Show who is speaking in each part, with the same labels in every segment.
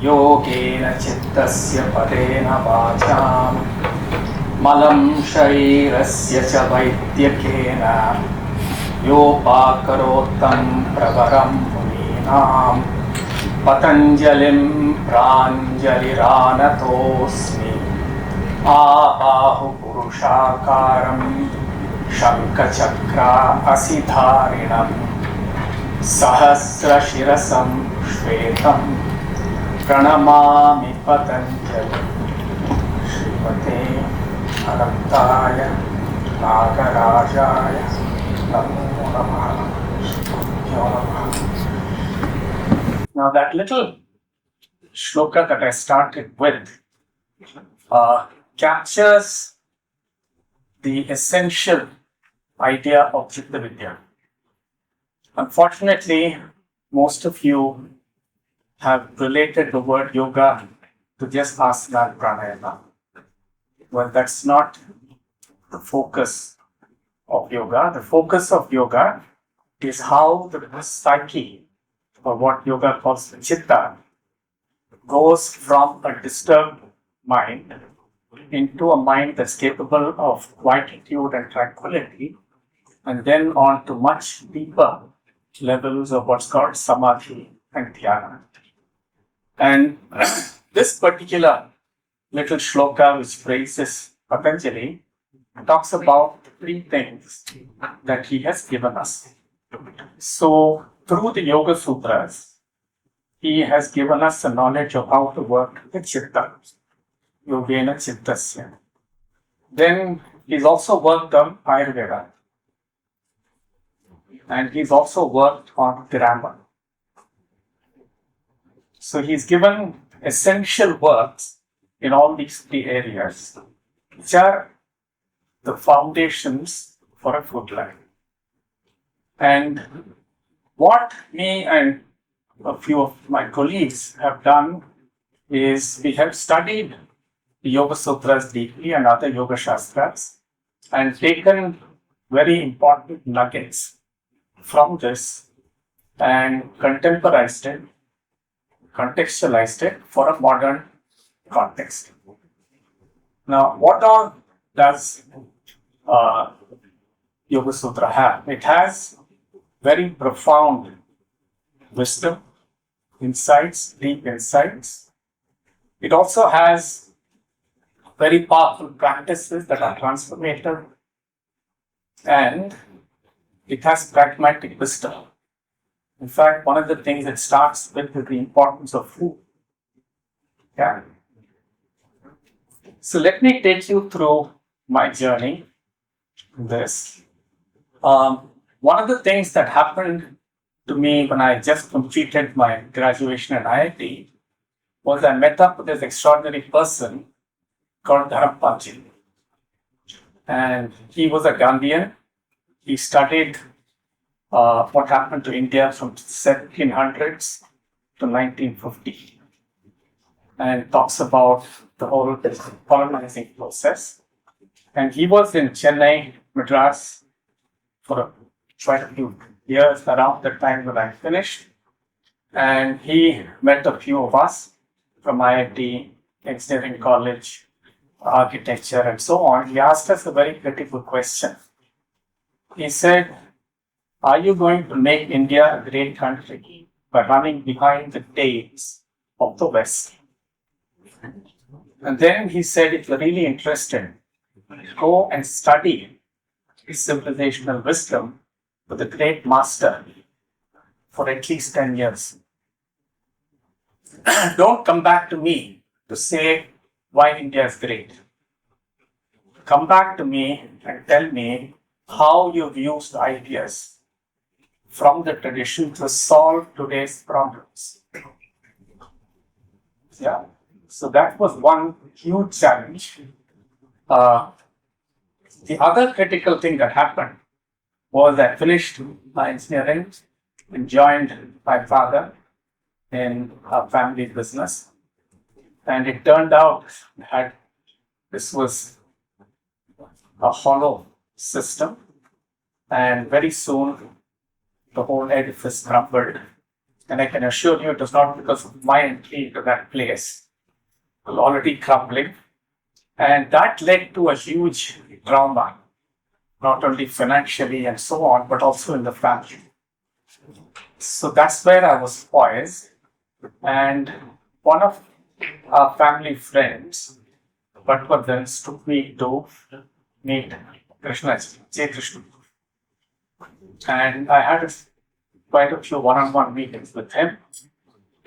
Speaker 1: योगेन चित्तस्य पदेन वाचां मलं शरीरस्य च वैद्यकेन योपाकरोत्तं प्रवरं मुनीनां पतञ्जलिं प्राञ्जलिरानतोऽस्मि आबाहुपुरुषाकारं शङ्खचक्रा असिधारिणम् सहस्रशिरसं श्वेतं प्रणमामि पतञ्जलिं श्रीमते अनन्ताय नागराजाय नमो नमः श्रीगुरुभ्यो नमः. Now that little shloka that I started with captures the essential idea of Citta Vidya. Unfortunately, most of you have related the word yoga to just asana and pranayama. Well, that's not the focus of yoga. The focus of yoga is how the psyche, or what yoga calls the citta, goes from a disturbed mind into a mind that's capable of quietude and tranquility, and then on to much deeper levels of what's called samadhi and dhyana. And this particular little shloka, which praises Patanjali, talks about three things that he has given us. So, through the Yoga Sutras, he has given us the knowledge of how to work with Citta, Yogena Chittasya. Then he's also worked on Ayurveda. And he's also worked on grammar. So he's given essential works in all these three areas, which are the foundations for a good life. And what me and a few of my colleagues have done is we have studied the Yoga Sutras deeply and other Yoga Shastras and taken very important nuggets from this and contemporized it, contextualized it for a modern context. Now, what all does Yoga Sutra have? It has very profound wisdom, insights, deep insights. It also has very powerful practices that are transformative, and it has pragmatic wisdom. In fact, one of the things it starts with is the importance of food. Yeah. So let me take you through my journey in this. One of the things that happened to me when I just completed my graduation at IIT was I met up with this extraordinary person called Dharampaji. And he was a Gandhian. He studied what happened to India from 1700s to 1950 and talks about the whole colonizing process. And he was in Chennai, Madras for quite a few years around the time when I finished. And he met a few of us from IIT, Engineering College, Architecture, and so on. He asked us a very critical question. He said, are you going to make India a great country by running behind the tails of the West? And then he said, if you're really interested, go and study civilizational wisdom with a great master for at least 10 years. Don't come back to me to say why India is great. Come back to me and tell me how you've used ideas from the tradition to solve today's problems. Yeah. So that was one huge challenge. The other critical thing that happened was I finished my engineering and joined my father in our family business. And it turned out that this was a hollow system. And very soon, the whole edifice crumbled And I can assure you it was not because of my entry into that place. It was already crumbling. And that led to a huge trauma, not only financially and so on, but also in the family. So that's where I was poised. And one of our family friends, Bhattavardhan, took me to meet Krishnaji, J. Krishna. And I had quite a few one-on-one meetings with him.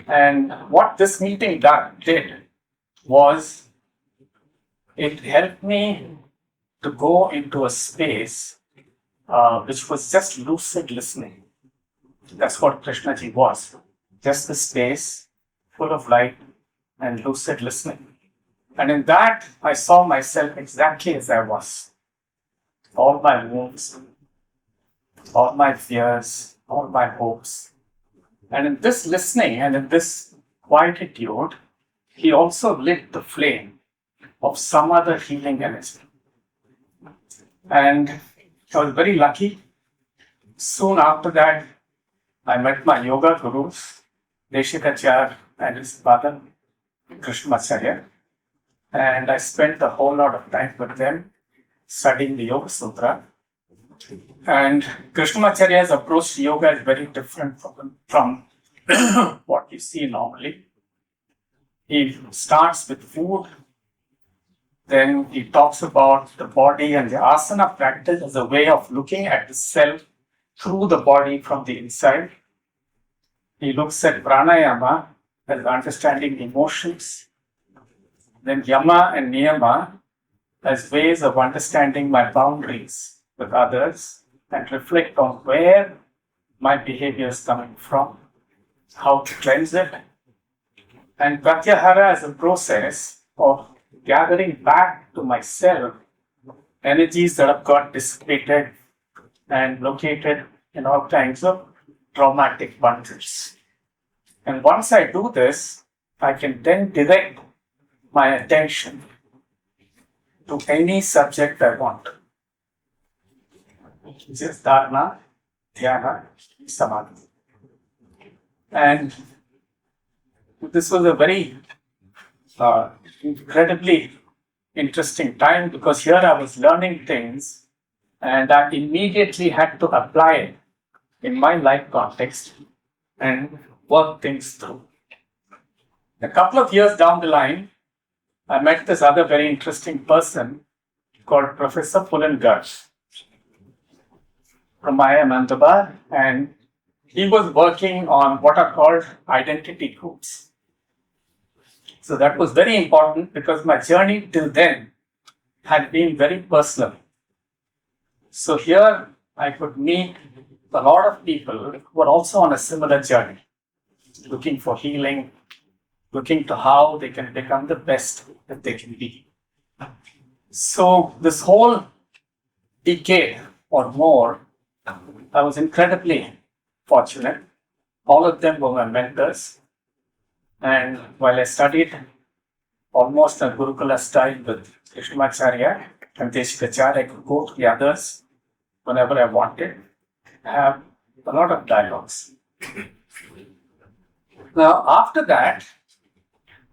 Speaker 1: And what this meeting did was it helped me to go into a space which was just lucid listening. That's what Krishnaji was. Just a space full of light and lucid listening. And in that, I saw myself exactly as I was. All my wounds, all my fears, all my hopes. And in this listening and in this quietude, he also lit the flame of some other healing energy. And I was very lucky. Soon after that, I met my yoga gurus, Deshikacharya and his father, Krishnamacharya. And I spent a whole lot of time with them studying the Yoga Sutra. And Krishnamacharya's approach to yoga is very different from what you see normally. He starts with food, then he talks about the body and the asana practice as a way of looking at the self through the body from the inside. He looks at pranayama as understanding emotions, then yama and niyama as ways of understanding my boundaries with others and reflect on where my behavior is coming from, how to cleanse it, and pratyahara as a process of gathering back to myself energies that have got dissipated and located in all kinds of traumatic bundles. And once I do this, I can then direct my attention to any subject I want, which is dharana, dhyana, samadhi. And this was a very incredibly interesting time because here I was learning things and I immediately had to apply it in my life context and work things through. A couple of years down the line, I met this other very interesting person called Professor Pulangar from IIM Ahmedabad, and he was working on what are called identity groups. So that was very important because my journey till then had been very personal. So here I could meet a lot of people who were also on a similar journey, looking for healing, looking to how they can become the best that they can be. So this whole decade or more, I was incredibly fortunate. All of them were my mentors. And while I studied almost a Gurukula style with Krishnamacharya and Deshikacharya, I could go to the others whenever I wanted, have a lot of dialogues. Now, after that,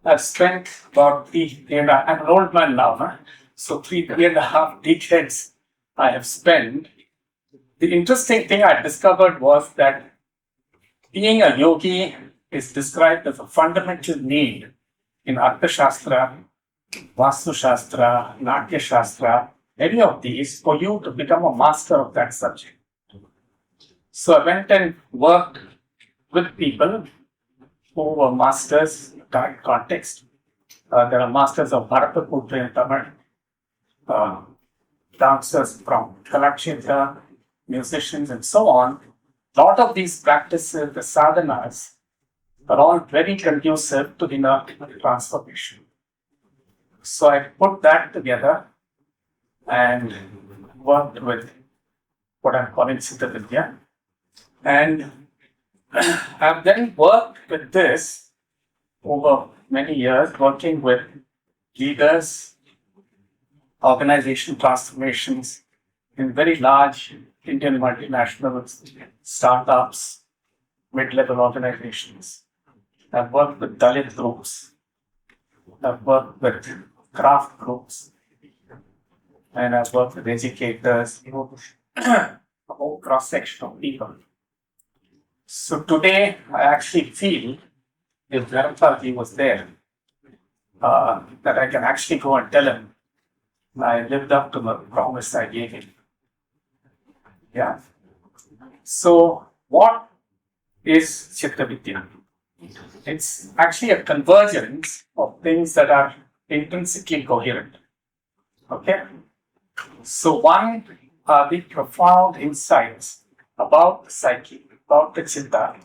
Speaker 1: I've spent about I'm an old man now, so 3.5 decades I have spent. The interesting thing I discovered was that being a yogi is described as a fundamental need in Artha Shastra, Vastu Shastra, Natya Shastra, any of these, for you to become a master of that subject. So I went and worked with people who were masters in that context. There are masters of Bharata Putra in Tamil, dancers from Kalakshetra, musicians, and so on. A lot of these practices, the sadhanas, are all very conducive to inner transformation. So I put that together and worked with what I'm calling Citta Vidya. And I've then worked with this over many years, working with leaders, organization transformations in very large Indian multinational startups, mid-level organizations. I've worked with Dalit groups. I've worked with craft groups. And I've worked with educators, a whole cross-section of people. So today, I actually feel, if Dharapalji was there, that I can actually go and tell him I lived up to the promise I gave him. Yeah. So, what is Citta Vidya? It's actually a convergence of things that are intrinsically coherent. Okay? So, one are the profound insights about the psyche, about the Citta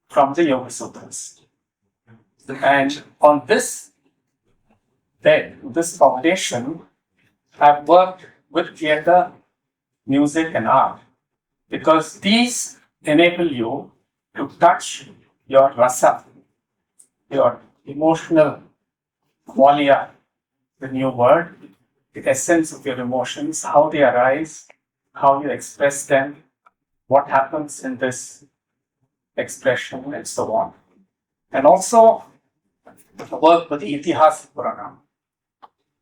Speaker 1: from the Yoga Sutras. And on this bed, this foundation, I've worked with theatre, music, and art because these enable you to touch your rasa, your emotional qualia, the new word, the essence of your emotions, how they arise, how you express them, what happens in this expression, and so on. And also work with the Itihas Purana,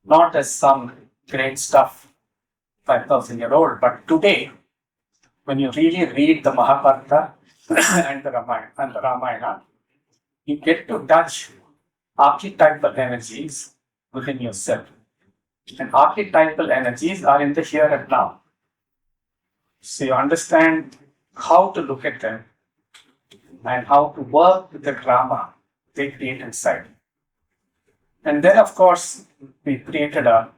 Speaker 1: not as some great stuff 5,000 years old, but today, when you really read the Mahabharata and the Ramayana, you get to touch archetypal energies within yourself. And archetypal energies are in the here and now. So you understand how to look at them and how to work with the drama they create inside. And then, of course, we created a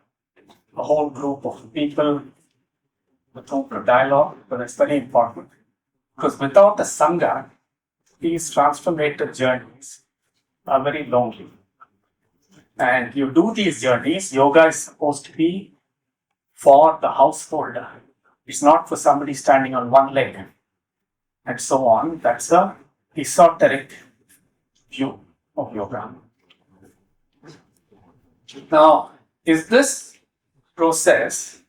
Speaker 1: whole group of people with whom to dialogue, but it's very important. Because without the Sangha, these transformative journeys are very lonely. And you do these journeys, yoga is supposed to be for the householder. It's not for somebody standing on one leg and so on. That's a esoteric view of yoga. Now, is this process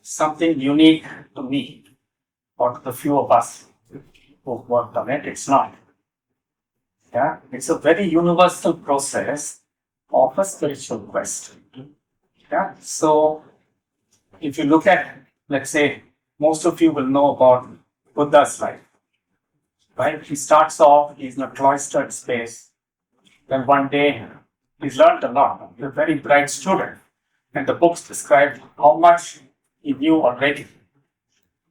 Speaker 1: something unique to me or to the few of us who've worked on it? It's not. Yeah, it's a very universal process of a spiritual quest. Yeah, so if you look at, let's say, most of you will know about Buddha's life, right? He starts off, he's in a cloistered space. Then one day, he's learned a lot. He's a very bright student. And the books describe how much he knew already.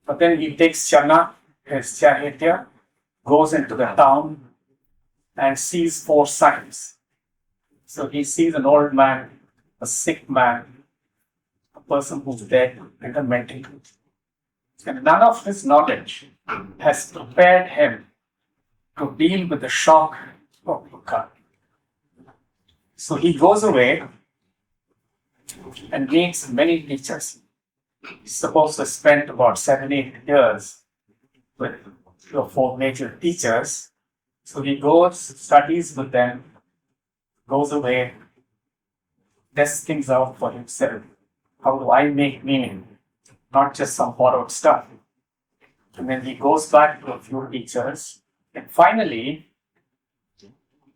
Speaker 1: But then he takes Channa, his charioteer, goes into the town and sees 4 signs. So he sees an old man, a sick man, a person who's dead, and a mendicant. And none of his knowledge has prepared him to deal with the shock of dukkha. So he goes away and meets many teachers. He's supposed to spend about 7-8 years with 3 or 4 major teachers. So he goes, studies with them, goes away, tests things out for himself. How do I make meaning? Not just some borrowed stuff. And then he goes back to a few teachers. And finally,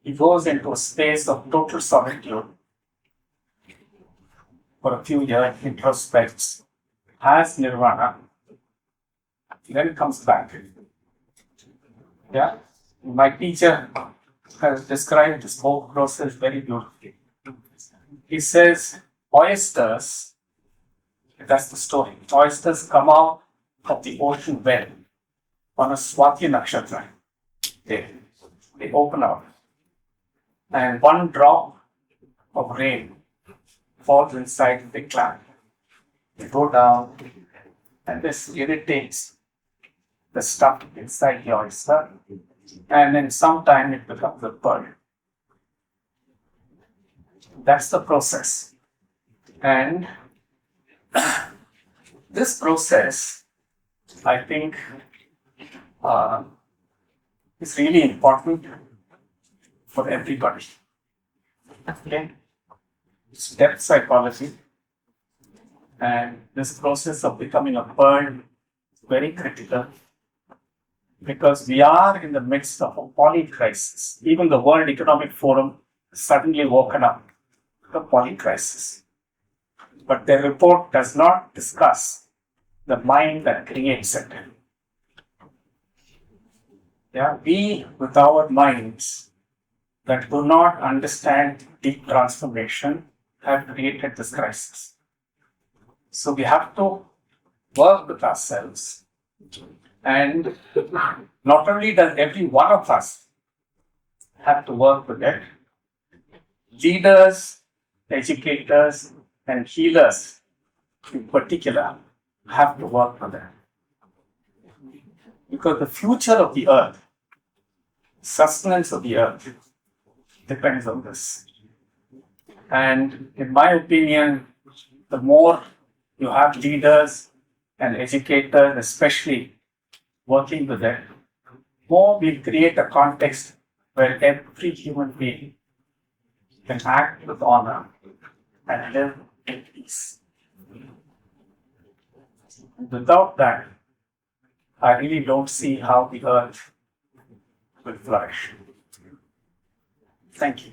Speaker 1: he goes into a space of total solitude for a few years, introspects, has nirvana, then comes back. Yeah, my teacher has described this whole process very beautifully. He says, oysters, that's the story, oysters come out of the ocean well on a Swati Nakshatra. They open up, and one drop of rain falls inside the clam. They go down, and this irritates the stuff inside the oyster, and then sometime it becomes a pearl. That's the process. And this process, I think, is really important for everybody. Okay? It's depth psychology. And this process of becoming a pearl is very critical. because we are in the midst of a poly crisis. Even the World Economic Forum suddenly woken up to the poly crisis. But their report does not discuss the mind that creates it. Yeah, we, with our minds that do not understand deep transformation, have created this crisis. So we have to work with ourselves. And not only does every one of us have to work with it, leaders, educators, and healers in particular have to work with it. Because the future of the earth, sustenance of the earth, depends on this. And in my opinion, the more you have leaders and educators, especially working with it, more we create a context where every human being can act with honor and live in peace. Without that, I really don't see how the earth will flourish. Thank you.